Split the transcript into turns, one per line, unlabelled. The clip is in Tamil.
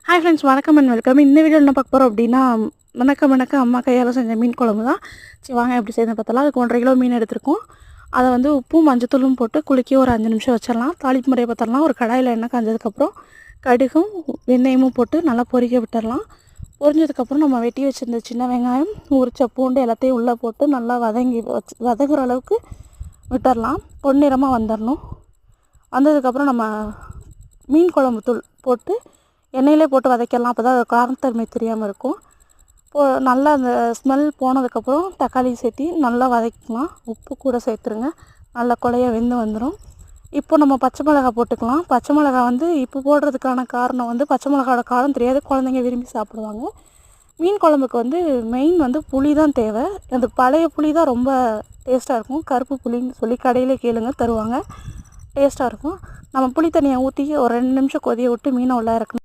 ஹாய் ஃப்ரெண்ட்ஸ், வணக்கம் அண்ட் வெல்கம். இந்த வீடியோ என்ன பார்க்க போகிறோம் அப்படின்னா, வணக்கம் அம்மா கையால் செஞ்ச மீன் குழம்பு தான். சரி வாங்க எப்படி செய்யணும் பார்த்தலாம். அதுக்கு 1.5 கிலோ மீன் எடுத்திருக்கோம். அதை வந்து உப்பும் மஞ்சத்தூளும் போட்டு குலுக்கி ஒரு 5 நிமிஷம் வச்சிடலாம். தாளிப்பு முறையை பார்த்தரலாம். ஒரு கடாயில் எண்ணெய் காஞ்சதுக்கப்புறம் கடுகும் வெந்தயமும் போட்டு நல்லா பொரிக்க விட்டுடலாம். பொரிஞ்சதுக்கப்புறம் நம்ம வெட்டி வச்சுருந்த சின்ன வெங்காயம், உரிச்ச பூண்டு எல்லாத்தையும் உள்ளே போட்டு நல்லா வதங்குற அளவுக்கு விட்டுடலாம். பொன்னிறமாக வந்துடணும். வந்ததுக்கப்புறம் நம்ம மீன் குழம்பு தூள் போட்டு எண்ணெயிலே போட்டு வதக்கிடலாம். அப்போ தான் அது காரத்தன்மை தெரியாமல் இருக்கும். நல்லா அந்த ஸ்மெல் போனதுக்கப்புறம் தக்காளி சேர்த்தி நல்லா வதக்கிக்கலாம். உப்பு கூட சேர்த்துருங்க. நல்லா குழைய வெந்து வந்துடும். இப்போ நம்ம பச்சை மிளகா போட்டுக்கலாம். பச்சை மிளகா வந்து இப்போ போடுறதுக்கான காரணம் வந்து பச்சை மிளகாவோட காரம் தெரியாது, குழந்தைங்க விரும்பி சாப்பிடுவாங்க. மீன் குழம்புக்கு வந்து மெயின் வந்து புளி தான் தேவை. அந்த பழைய புளி தான் ரொம்ப டேஸ்ட்டாக இருக்கும். கருப்பு புளின்னு சொல்லி கடையிலே கேளுங்க, தருவாங்க. டேஸ்ட்டாக இருக்கும். நம்ம புளி தண்ணியை ஊற்றி ஒரு 2 நிமிஷம் கொதிய விட்டு மீனை உள்ள இறக்கணும்.